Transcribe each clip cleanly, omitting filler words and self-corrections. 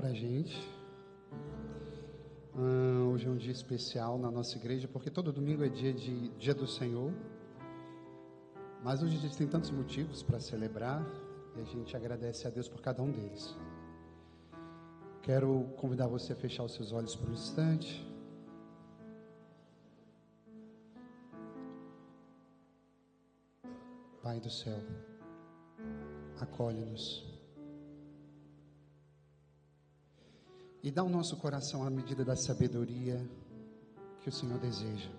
para a gente. Hoje é um dia especial na nossa igreja, porque todo domingo é dia do Senhor. Mas hoje a gente tem tantos motivos para celebrar e a gente agradece a Deus por cada um deles. Quero convidar você a fechar os seus olhos por um instante. Pai do céu, acolhe-nos e dá ao nosso coração a medida da sabedoria que o Senhor deseja.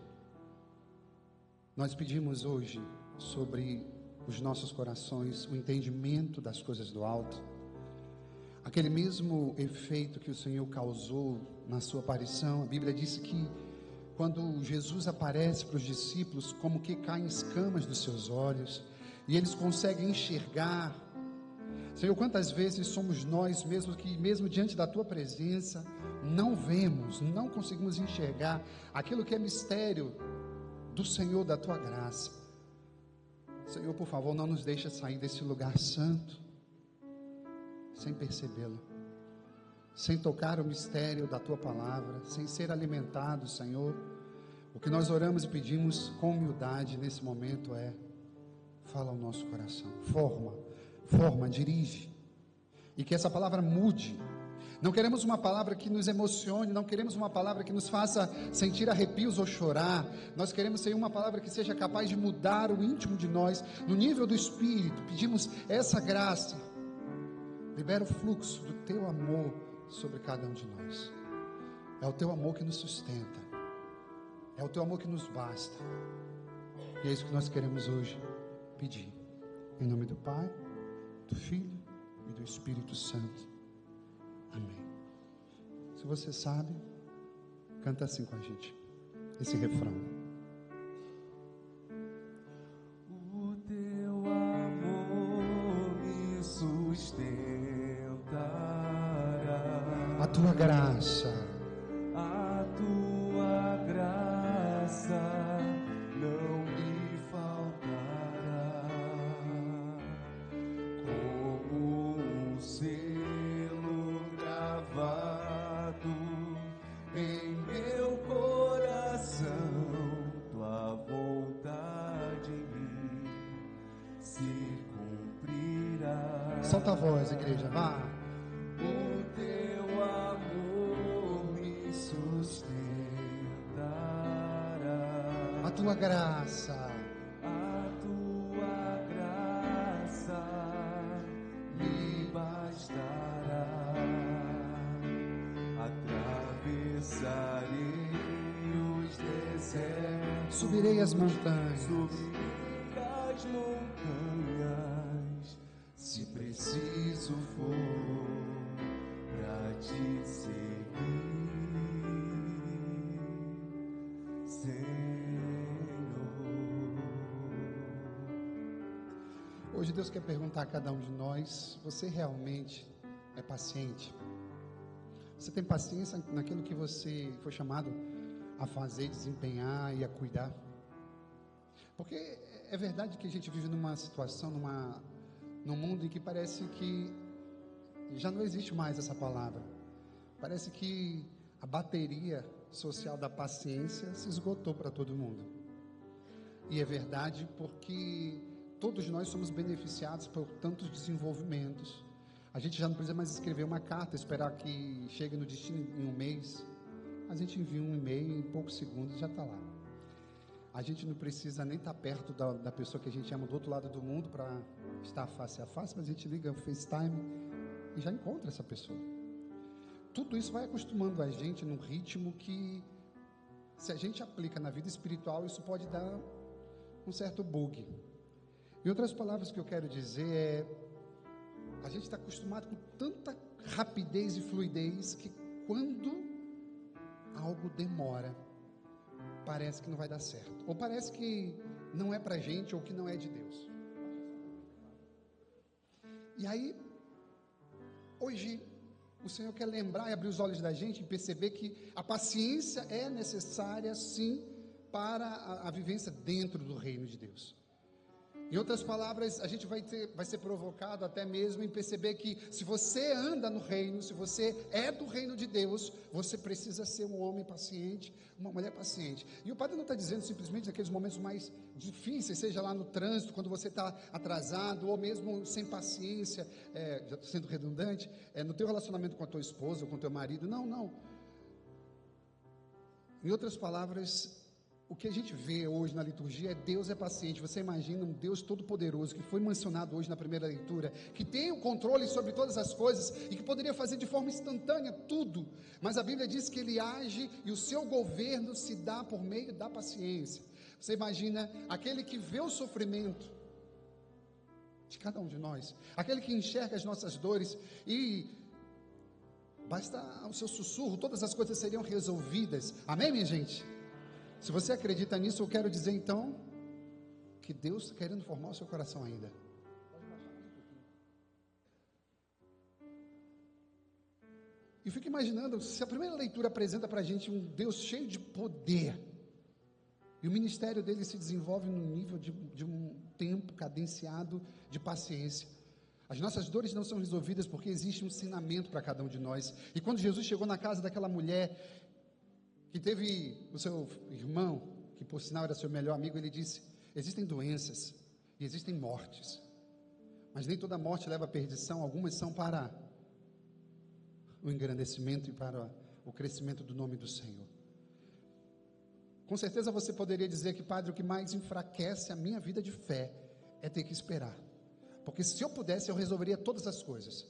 Nós pedimos hoje sobre os nossos corações o entendimento das coisas do alto, aquele mesmo efeito que o Senhor causou na sua aparição. A Bíblia diz que quando Jesus aparece para os discípulos, como que caem escamas dos seus olhos e eles conseguem enxergar. Senhor, quantas vezes somos nós mesmos que mesmo diante da tua presença não vemos, não conseguimos enxergar aquilo que é mistério do Senhor, da tua graça. Senhor, por favor, não nos deixe sair desse lugar santo sem percebê-lo, sem tocar o mistério da tua palavra, sem ser alimentado, Senhor. O que nós oramos e pedimos com humildade nesse momento é: fala ao nosso coração, forma, dirige, e que essa palavra mude. Não queremos uma palavra que nos emocione, não queremos uma palavra que nos faça sentir arrepios ou chorar. Nós queremos ser uma palavra que seja capaz de mudar o íntimo de nós, no nível do Espírito. Pedimos essa graça. Libera o fluxo do teu amor sobre cada um de nós. É o teu amor que nos sustenta, é o teu amor que nos basta, e é isso que nós queremos hoje pedir, em nome do Pai, do Filho e do Espírito Santo, amém. Se você sabe, canta assim com a gente, esse refrão. O teu amor me sustentará, a tua graça não me faltará, como um selo gravado em meu coração. Tua vontade em mim se cumprirá. Solta a voz, igreja, vá. O teu amor me sustentará, a tua graça me bastará. Atravessarei os desertos, subirei as montanhas, se preciso for pra te seguir, Hoje Deus quer perguntar a cada um de nós: você realmente é paciente? Você tem paciência naquilo que você foi chamado a fazer, desempenhar e a cuidar? Porque é verdade que a gente vive numa situação, num mundo em que parece que já não existe mais essa palavra. Parece que a bateria social da paciência se esgotou para todo mundo. E é verdade, porque todos nós somos beneficiados por tantos desenvolvimentos. A gente já não precisa mais escrever uma carta, esperar que chegue no destino em um mês. A gente envia um e-mail e em poucos segundos já está lá. A gente não precisa nem estar perto da pessoa que a gente ama do outro lado do mundo para estar face a face, mas a gente liga o FaceTime e já encontra essa pessoa. Tudo isso vai acostumando a gente num ritmo que, se a gente aplica na vida espiritual, isso pode dar um certo bug. Em outras palavras, o que eu quero dizer é: a gente está acostumado com tanta rapidez e fluidez que quando algo demora, parece que não vai dar certo, ou parece que não é pra gente, ou que não é de Deus. E aí, hoje, o Senhor quer lembrar e abrir os olhos da gente e perceber que a paciência é necessária, sim, para a vivência dentro do reino de Deus. Em outras palavras, a gente vai ser provocado até mesmo em perceber que se você anda no reino, se você é do reino de Deus, você precisa ser um homem paciente, uma mulher paciente. E o padre não está dizendo simplesmente naqueles momentos mais difíceis, seja lá no trânsito, quando você está atrasado, ou mesmo sem paciência, já estou sendo redundante, no teu relacionamento com a tua esposa ou com o teu marido. Não, não. Em outras palavras, o que a gente vê hoje na liturgia é Deus é paciente. Você imagina um Deus todo-poderoso que foi mencionado hoje na primeira leitura, que tem o controle sobre todas as coisas e que poderia fazer de forma instantânea tudo, mas a Bíblia diz que Ele age e o seu governo se dá por meio da paciência. Você imagina aquele que vê o sofrimento de cada um de nós, aquele que enxerga as nossas dores e basta o seu sussurro, todas as coisas seriam resolvidas. Amém, minha gente? Se você acredita nisso, eu quero dizer então que Deus está querendo formar o seu coração ainda. E fico imaginando, se a primeira leitura apresenta para a gente um Deus cheio de poder, e o ministério dele se desenvolve no nível de um tempo cadenciado de paciência. As nossas dores não são resolvidas porque existe um ensinamento para cada um de nós. E quando Jesus chegou na casa daquela mulher que teve o seu irmão, que por sinal era seu melhor amigo, ele disse: existem doenças e existem mortes, mas nem toda morte leva à perdição, algumas são para o engrandecimento e para o crescimento do nome do Senhor. Com certeza você poderia dizer que, padre, o que mais enfraquece a minha vida de fé é ter que esperar, porque se eu pudesse eu resolveria todas as coisas.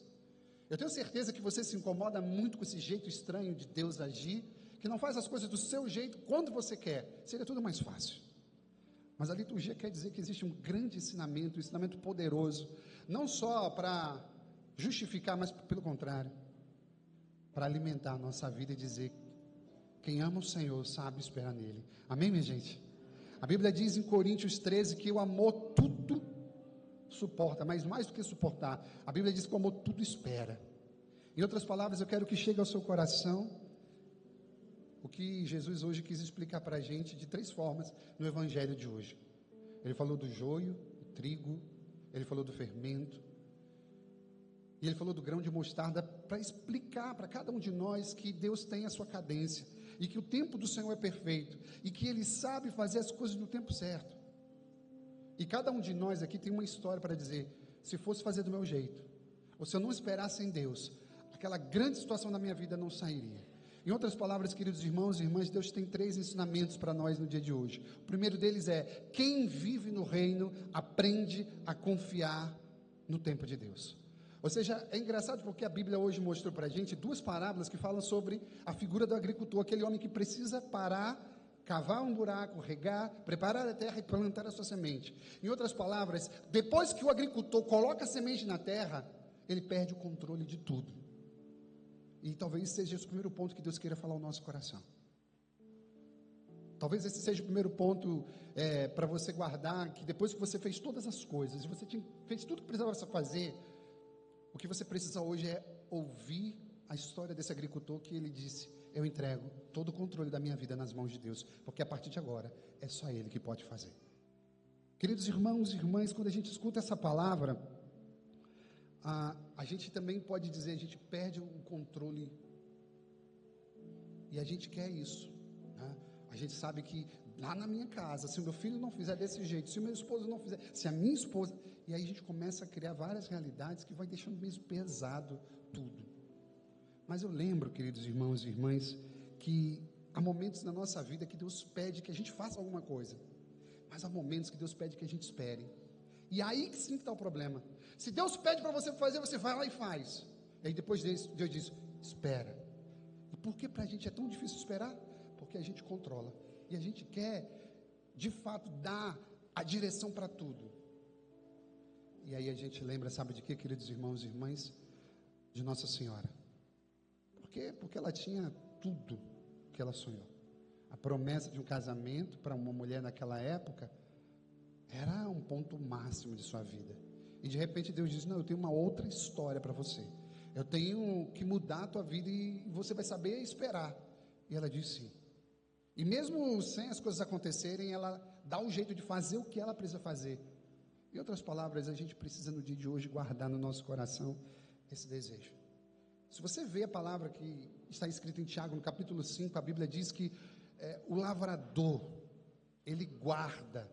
Eu tenho certeza que você se incomoda muito com esse jeito estranho de Deus agir, que não faz as coisas do seu jeito, quando você quer, seria tudo mais fácil. Mas a liturgia quer dizer que existe um grande ensinamento, um ensinamento poderoso, não só para justificar, mas pelo contrário, para alimentar a nossa vida e dizer: quem ama o Senhor sabe esperar nele. Amém, minha gente? A Bíblia diz em Coríntios 13 que o amor tudo suporta, mas mais do que suportar, a Bíblia diz que o amor tudo espera. Em outras palavras, eu quero que chegue ao seu coração o que Jesus hoje quis explicar para a gente de 3 formas no evangelho de hoje. Ele falou do joio, do trigo, ele falou do fermento, e ele falou do grão de mostarda, para explicar para cada um de nós que Deus tem a sua cadência, e que o tempo do Senhor é perfeito, e que Ele sabe fazer as coisas no tempo certo. E cada um de nós aqui tem uma história para dizer: se fosse fazer do meu jeito, ou se eu não esperasse em Deus, aquela grande situação da minha vida não sairia. Em outras palavras, queridos irmãos e irmãs, Deus tem 3 ensinamentos para nós no dia de hoje. O primeiro deles é: quem vive no reino aprende a confiar no tempo de Deus. Ou seja, é engraçado porque a Bíblia hoje mostrou para a gente 2 parábolas que falam sobre a figura do agricultor, aquele homem que precisa parar, cavar um buraco, regar, preparar a terra e plantar a sua semente. Em outras palavras, depois que o agricultor coloca a semente na terra, ele perde o controle de tudo. E talvez seja esse o primeiro ponto que Deus queira falar ao nosso coração. Talvez esse seja o primeiro ponto para você guardar, que depois que você fez todas as coisas, você fez tudo que precisava fazer, o que você precisa hoje é ouvir a história desse agricultor que ele disse: eu entrego todo o controle da minha vida nas mãos de Deus, porque a partir de agora é só Ele que pode fazer. Queridos irmãos e irmãs, quando a gente escuta essa palavra, a gente também pode dizer: a gente perde o controle, e a gente quer isso, né? A gente sabe que lá na minha casa, se o meu filho não fizer desse jeito, se o meu esposo não fizer, se a minha esposa, e aí a gente começa a criar várias realidades que vai deixando mesmo pesado tudo. Mas eu lembro, queridos irmãos e irmãs, que há momentos na nossa vida que Deus pede que a gente faça alguma coisa, mas há momentos que Deus pede que a gente espere. E aí que sim que está o problema. Se Deus pede para você fazer, você vai lá e faz. E aí depois disso, Deus diz: espera. E por que para a gente é tão difícil esperar? Porque a gente controla. E a gente quer, de fato, dar a direção para tudo. E aí a gente lembra, sabe de quê, queridos irmãos e irmãs? De Nossa Senhora. Por quê? Porque ela tinha tudo que ela sonhou. A promessa de um casamento para uma mulher naquela época era um ponto máximo de sua vida. E de repente Deus diz: não, eu tenho uma outra história para você. Eu tenho que mudar a tua vida e você vai saber esperar. E ela diz sim. E mesmo sem as coisas acontecerem, ela dá o jeito de fazer o que ela precisa fazer. Em outras palavras, a gente precisa no dia de hoje guardar no nosso coração esse desejo. Se você vê a palavra que está escrita em Tiago, no capítulo 5, a Bíblia diz que o lavrador, ele guarda,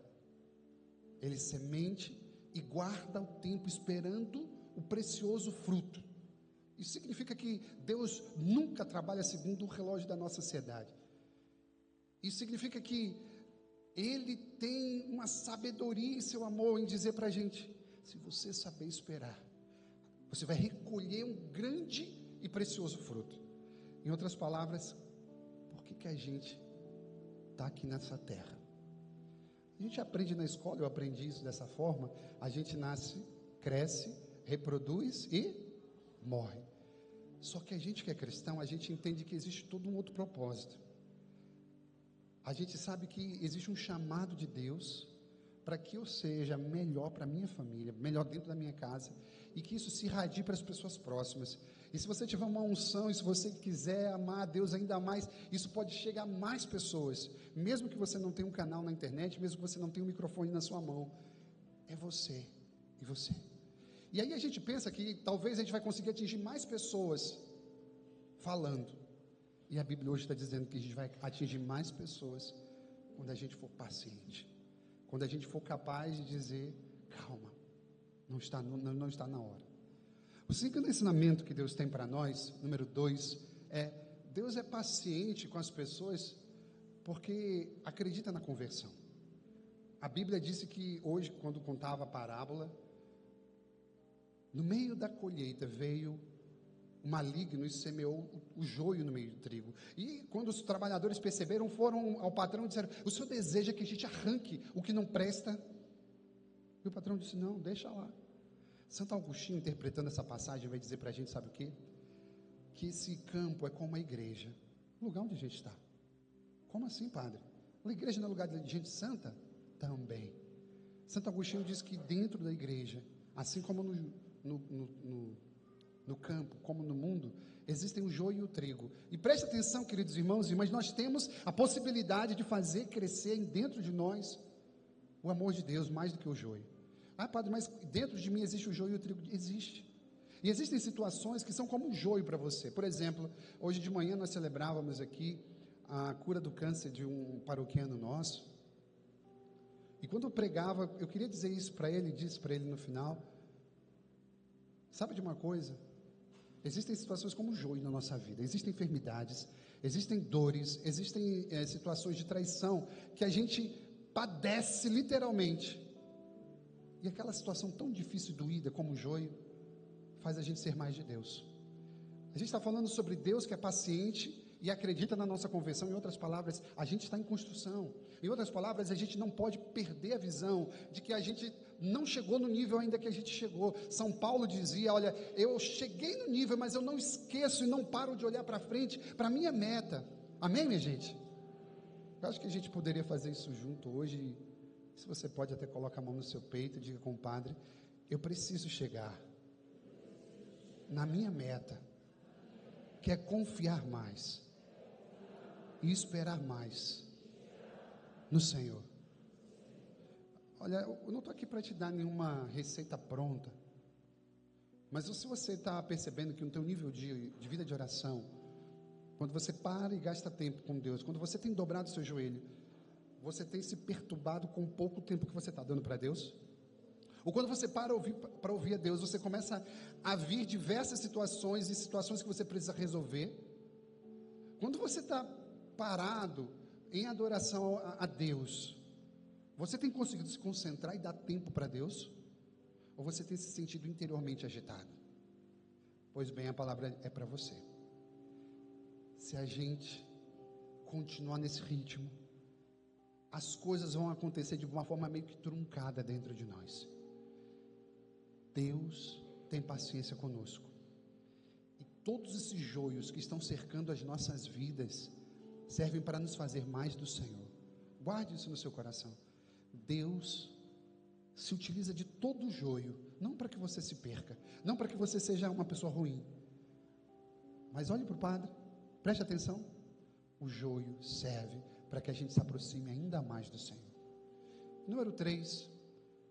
ele semente e guarda o tempo esperando o precioso fruto. Isso significa que Deus nunca trabalha segundo o relógio da nossa sociedade. Isso significa que Ele tem uma sabedoria em seu amor em dizer para a gente: se você saber esperar, você vai recolher um grande e precioso fruto. Em outras palavras, por que a gente está aqui nessa terra? A gente aprende na escola, eu aprendi isso dessa forma: a gente nasce, cresce, reproduz e morre. Só que a gente que é cristão, a gente entende que existe todo um outro propósito. A gente sabe que existe um chamado de Deus para que eu seja melhor para a minha família, melhor dentro da minha casa, e que isso se irradie para as pessoas próximas. E se você tiver uma unção, e se você quiser amar a Deus ainda mais, isso pode chegar a mais pessoas, mesmo que você não tenha um canal na internet, mesmo que você não tenha um microfone na sua mão. É você e você. E aí a gente pensa que talvez a gente vai conseguir atingir mais pessoas falando. E a Bíblia hoje está dizendo que a gente vai atingir mais pessoas quando a gente for paciente. Quando a gente for capaz de dizer: calma, não está na hora. O segundo ensinamento que Deus tem para nós, número 2, é: Deus é paciente com as pessoas porque acredita na conversão. A Bíblia disse que hoje, quando contava a parábola, no meio da colheita veio o maligno e semeou o joio no meio do trigo. E quando os trabalhadores perceberam, foram ao patrão e disseram: o senhor deseja que a gente arranque o que não presta? E o patrão disse: não, deixa lá. Santo Agostinho, interpretando essa passagem, vai dizer para a gente, sabe o quê? Que esse campo é como a igreja, o lugar onde a gente está. Como assim, padre? A igreja não é lugar de gente santa? Também. Santo Agostinho diz que dentro da igreja, assim como no campo, como no mundo, existem o joio e o trigo. E preste atenção, queridos irmãos e irmãs, nós temos a possibilidade de fazer crescer dentro de nós o amor de Deus mais do que o joio. Ah, padre, mas dentro de mim existe o joio e o trigo? Existe. E existem situações que são como um joio para você. Por exemplo, hoje de manhã nós celebrávamos aqui a cura do câncer de um paroquiano nosso. E quando eu pregava, eu queria dizer isso para ele, disse para ele no final: sabe de uma coisa? Existem situações como o joio na nossa vida, existem enfermidades, existem dores, existem situações de traição que a gente padece literalmente. E aquela situação tão difícil e doída como o joio faz a gente ser mais de Deus. A gente está falando sobre Deus que é paciente e acredita na nossa conversão. Em outras palavras, a gente está em construção. Em outras palavras, a gente não pode perder a visão de que a gente não chegou no nível ainda que a gente chegou. São Paulo dizia: olha, eu cheguei no nível, mas eu não esqueço e não paro de olhar para frente, para a minha meta. Amém, minha gente? Eu acho que a gente poderia fazer isso junto hoje. Se você pode, até coloca a mão no seu peito e diga: compadre, eu preciso chegar na minha meta, que é confiar mais e esperar mais no Senhor. Olha, eu não estou aqui para te dar nenhuma receita pronta, mas se você está percebendo que no teu nível de vida de oração, quando você para e gasta tempo com Deus, quando você tem dobrado o seu joelho, você tem se perturbado com o pouco tempo que você está dando para Deus? Ou quando você para para ouvir a Deus, você começa a vir diversas situações e situações que você precisa resolver? Quando você está parado em adoração a Deus, você tem conseguido se concentrar e dar tempo para Deus? Ou você tem se sentido interiormente agitado? Pois bem, a palavra é para você. Se a gente continuar nesse ritmo, as coisas vão acontecer de uma forma meio que truncada dentro de nós. Deus tem paciência conosco. E todos esses joios que estão cercando as nossas vidas servem para nos fazer mais do Senhor. Guarde isso no seu coração. Deus se utiliza de todo o joio, não para que você se perca, não para que você seja uma pessoa ruim. Mas olhe para o padre, preste atenção. O joio serve para que a gente se aproxime ainda mais do Senhor. Número 3,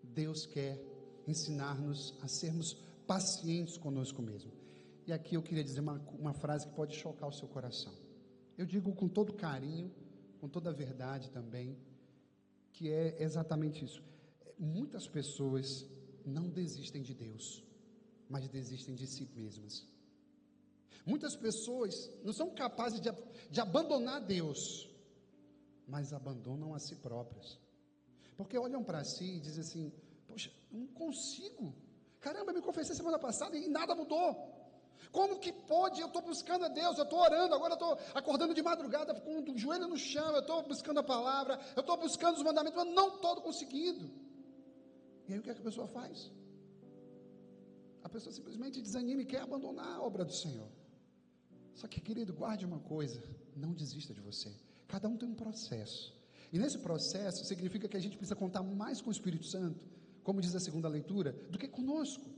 Deus quer ensinar-nos a sermos pacientes conosco mesmo. E aqui eu queria dizer uma frase que pode chocar o seu coração. Eu digo com todo carinho, com toda a verdade também, que é exatamente isso. Muitas pessoas não desistem de Deus, mas desistem de si mesmas. Muitas pessoas não são capazes de abandonar Deus, mas abandonam a si próprias. Porque olham para si e dizem assim: poxa, eu não consigo. Caramba, eu me confessei semana passada e nada mudou. Como que pode? Eu estou buscando a Deus, eu estou orando, agora eu estou acordando de madrugada com o joelho no chão, eu estou buscando a palavra, eu estou buscando os mandamentos, mas não estou conseguindo. E aí o que é que a pessoa faz? A pessoa simplesmente desanima e quer abandonar a obra do Senhor. Só que, querido, guarde uma coisa: não desista de você. Cada um tem um processo, e nesse processo significa que a gente precisa contar mais com o Espírito Santo, como diz a segunda leitura, do que conosco.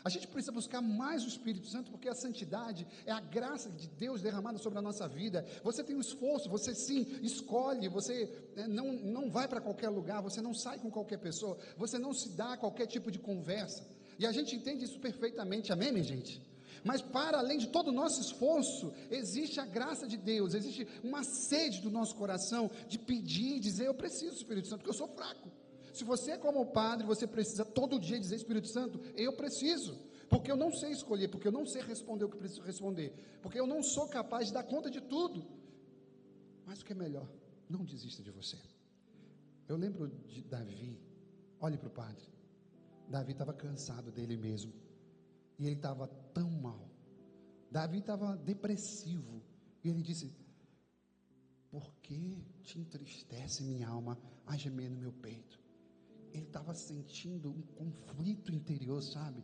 A gente precisa buscar mais o Espírito Santo, porque a santidade é a graça de Deus derramada sobre a nossa vida. Você tem um esforço, você sim escolhe, você não vai para qualquer lugar, você não sai com qualquer pessoa, você não se dá a qualquer tipo de conversa, e a gente entende isso perfeitamente, amém, minha gente? Mas para além de todo o nosso esforço, existe a graça de Deus, existe uma sede do nosso coração de pedir, dizer: eu preciso do Espírito Santo, porque eu sou fraco. Se você é como o padre, você precisa todo dia dizer: Espírito Santo, eu preciso, porque eu não sei escolher, porque eu não sei responder o que preciso responder, porque eu não sou capaz de dar conta de tudo. Mas o que é melhor, não desista de você. Eu lembro de Davi. Olhe para o padre. Davi estava cansado dele mesmo, e ele estava tão mal. Davi estava depressivo, e ele disse: por que te entristece minha alma a gemer no meu peito? Ele estava sentindo um conflito interior, sabe,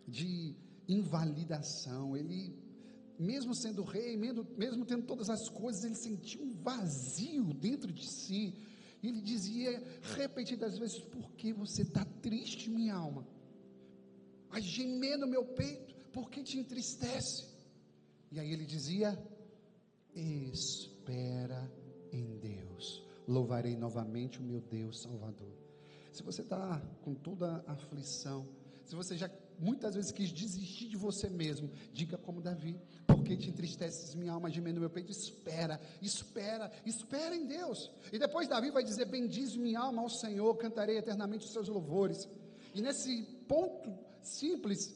de invalidação. Ele, mesmo sendo rei, mesmo tendo todas as coisas, ele sentia um vazio dentro de si. E ele dizia repetidas vezes: por que você está triste, minha alma? A gemer no meu peito, por que te entristece? E aí ele dizia: espera em Deus, louvarei novamente o meu Deus Salvador. Se você está com toda a aflição, se você já muitas vezes quis desistir de você mesmo, diga como Davi: porque te entristeces minha alma, gemendo no meu peito? Espera em Deus. E depois Davi vai dizer: bendize minha alma ao Senhor, cantarei eternamente os seus louvores. E nesse ponto simples,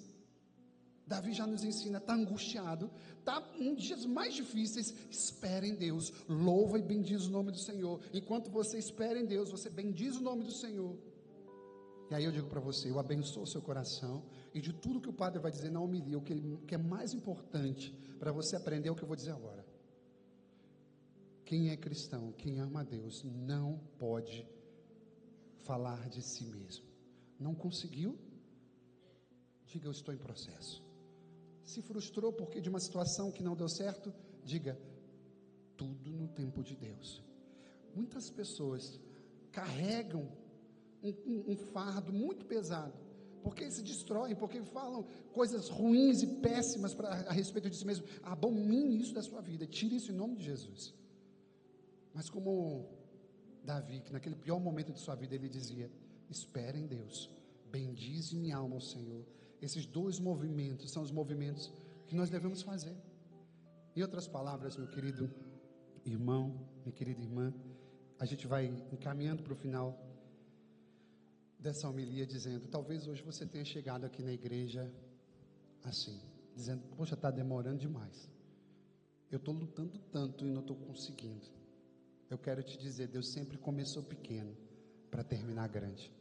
Davi já nos ensina: está angustiado, está em dias mais difíceis, espera em Deus, louva e bendiz o nome do Senhor. Enquanto você espera em Deus, você bendiz o nome do Senhor. E aí eu digo para você: eu abençoo o seu coração, e de tudo que o padre vai dizer na homilia, o que é mais importante para você aprender é o que eu vou dizer agora. Quem é cristão, quem ama a Deus, não pode falar de si mesmo. Não conseguiu? Diga: eu estou em processo. Se frustrou porque de uma situação que não deu certo, diga: tudo no tempo de Deus. Muitas pessoas carregam um fardo muito pesado, porque se destroem, porque falam coisas ruins e péssimas a respeito de si mesmo. Abomine isso da sua vida, tire isso em nome de Jesus. Mas como Davi, que naquele pior momento de sua vida ele dizia: espera em Deus, bendize minha alma ao Senhor. Esses dois movimentos são os movimentos que nós devemos fazer. Em outras palavras, meu querido irmão, minha querida irmã, a gente vai encaminhando para o final dessa homilia dizendo: talvez hoje você tenha chegado aqui na igreja assim, dizendo: poxa, está demorando demais, eu estou lutando tanto e não estou conseguindo. Eu quero te dizer: Deus sempre começou pequeno para terminar grande.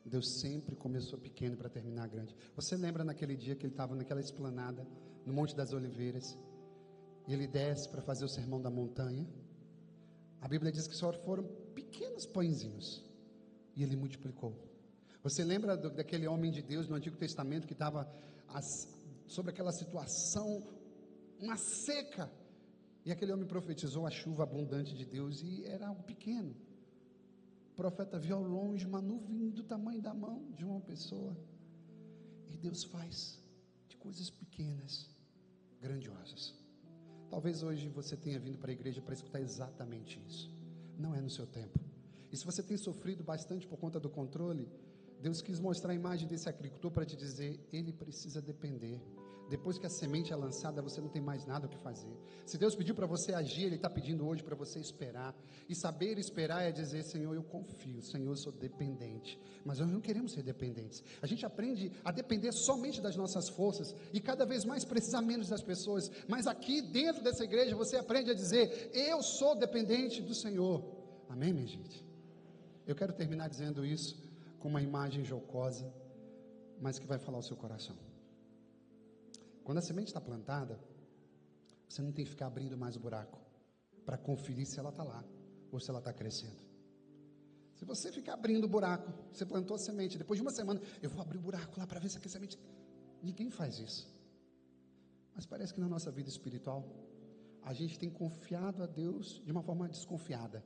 Deus sempre começou pequeno para terminar grande. Você lembra naquele dia que ele estava naquela esplanada, no Monte das Oliveiras, e ele desce para fazer o sermão da montanha? A Bíblia diz que só foram pequenos pãezinhos, e ele multiplicou. Você lembra daquele homem de Deus no Antigo Testamento que estava sobre aquela situação, uma seca, e aquele homem profetizou a chuva abundante de Deus, e era algo pequeno. O profeta viu ao longe uma nuvem do tamanho da mão de uma pessoa. E Deus faz de coisas pequenas, grandiosas. Talvez hoje você tenha vindo para a igreja para escutar exatamente isso. Não é no seu tempo. E se você tem sofrido bastante por conta do controle, Deus quis mostrar a imagem desse agricultor para te dizer, ele precisa depender. Depois que a semente é lançada, você não tem mais nada o que fazer. Se Deus pediu para você agir, Ele está pedindo hoje para você esperar. E saber esperar é dizer, Senhor, eu confio, Senhor, eu sou dependente. Mas nós não queremos ser dependentes. A gente aprende a depender somente das nossas forças e cada vez mais precisar menos das pessoas. Mas aqui dentro dessa igreja você aprende a dizer, eu sou dependente do Senhor. Amém, minha gente? Eu quero terminar dizendo isso com uma imagem jocosa, mas que vai falar o seu coração. Quando a semente está plantada, você não tem que ficar abrindo mais o buraco para conferir se ela está lá ou se ela está crescendo. Se você ficar abrindo o buraco, você plantou a semente, depois de uma semana, eu vou abrir o buraco lá para ver se aquela semente... Ninguém faz isso. Mas parece que na nossa vida espiritual, a gente tem confiado a Deus de uma forma desconfiada.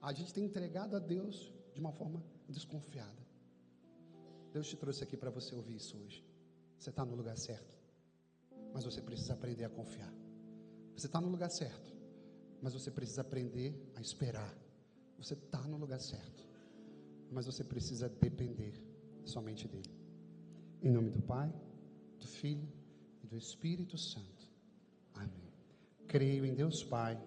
A gente tem entregado a Deus de uma forma desconfiada. Deus te trouxe aqui para você ouvir isso hoje. Você está no lugar certo. Mas você precisa aprender a confiar. Você está no lugar certo, mas você precisa aprender a esperar. Você está no lugar certo, mas você precisa depender somente dEle. Em nome do Pai, do Filho e do Espírito Santo. Amém. Creio em Deus Pai,